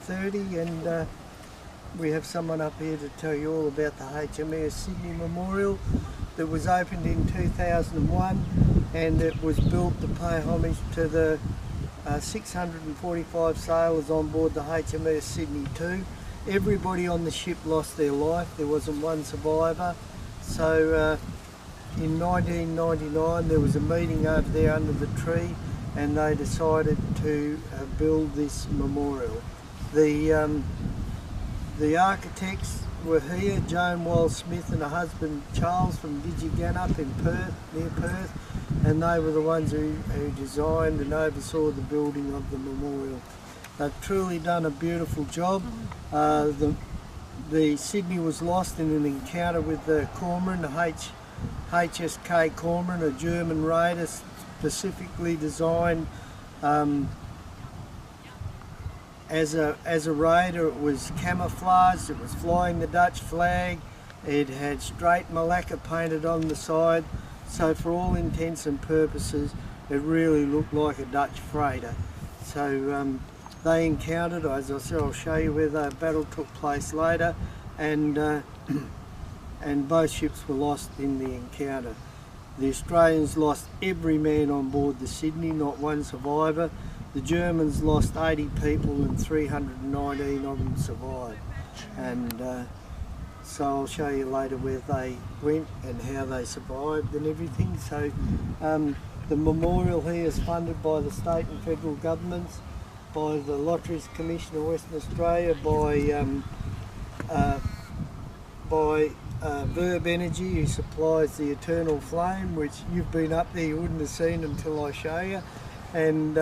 30, and we have someone up here to tell you all about the HMAS Sydney Memorial that was opened in 2001, and it was built to pay homage to the 645 sailors on board the HMAS Sydney too. Everybody on the ship lost their life, there wasn't one survivor. So in 1999 there was a meeting over there under the tree, and they decided to build this memorial. The architects were here, Joan Wiles-Smith and her husband Charles from Digiganup in Perth, near Perth, and they were the ones who designed and oversaw the building of the memorial. They've truly done a beautiful job. The Sydney was lost in an encounter with the Cormoran, the HSK Cormoran, a German raider specifically designed as a raider. It was camouflaged, it was flying the Dutch flag, it had straight Malacca painted on the side, so for all intents and purposes it really looked like a Dutch freighter. So they encountered, as I said, I'll show you where the battle took place later, and both ships were lost in the encounter. The Australians lost every man on board the Sydney, not one survivor. The Germans lost 80 people and 319 of them survived. And so I'll show you later where they went and how they survived and everything. So the memorial here is funded by the state and federal governments, by the Lotteries Commission of Western Australia, by Verb Energy, who supplies the eternal flame, which you've been up there, you wouldn't have seen until I show you, and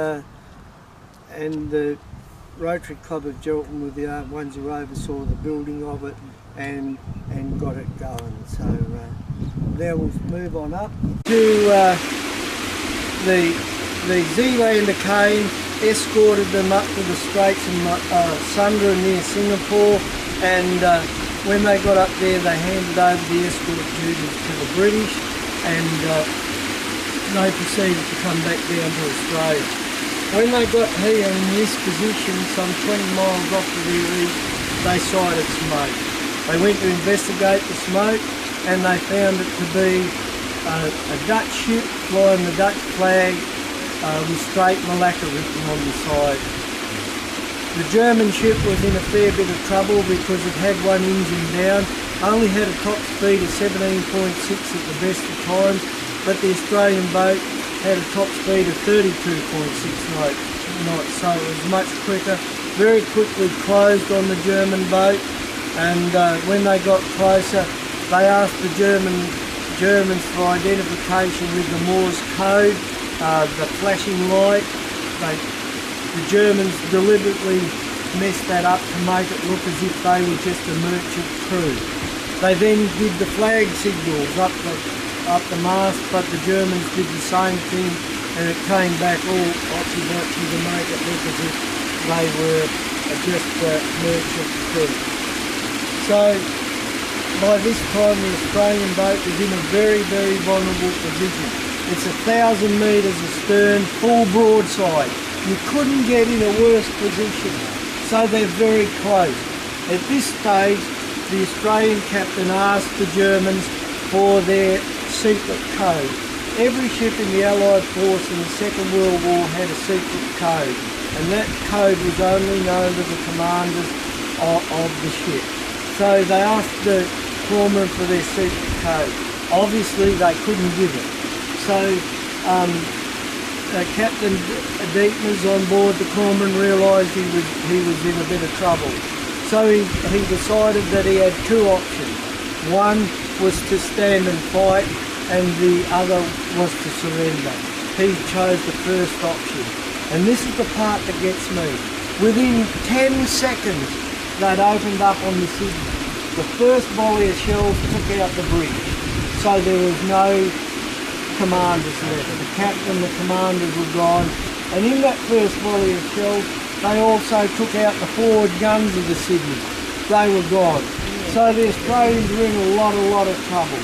the Rotary Club of Geraldton were the ones who oversaw the building of it and got it going. So now we'll move on up to the Zealander came, escorted them up to the Straits of Sunda near Singapore, and when they got up there they handed over the escort duties to the British, and they proceeded to come back down to Australia. When they got here in this position, some 20 miles off to the east, they sighted smoke. They went to investigate the smoke, and they found it to be a Dutch ship flying the Dutch flag with straight Malacca written on the side. The German ship was in a fair bit of trouble because it had one engine down, only had a top speed of 17.6 at the best of times, but the Australian boat had a top speed of 32.6 knots, so it was much quicker. Very quickly closed on the German boat, and when they got closer they asked the Germans for identification with the Morse code, the flashing light. The Germans deliberately messed that up to make it look as if they were just a merchant crew. They then did the flag signals up the mast, but the Germans did the same thing, and it came back all oxy-boxy to make it look as if they were just a merchant crew. So by this time the Australian boat was in a very, very vulnerable position. It's 1,000 metres astern, full broadside. You couldn't get in a worse position, so they're very close. At this stage, the Australian captain asked the Germans for their secret code. Every ship in the Allied force in the Second World War had a secret code, and that code was only known to the commanders of the ship. So they asked the Cormoran for their secret code. Obviously they couldn't give it. So Captain Dietmers on board the Cormoran realised he was in a bit of trouble. So he decided that he had two options. One was to stand and fight, and the other was to surrender. He chose the first option. And this is the part that gets me. Within 10 seconds they'd opened up on the Sydney. The first volley of shells took out the bridge, so there was no commanders left. The captain, the commanders were gone, and in that first volley of shells they also took out the forward guns of the Sydney. They were gone. So the Australians were in a lot of trouble.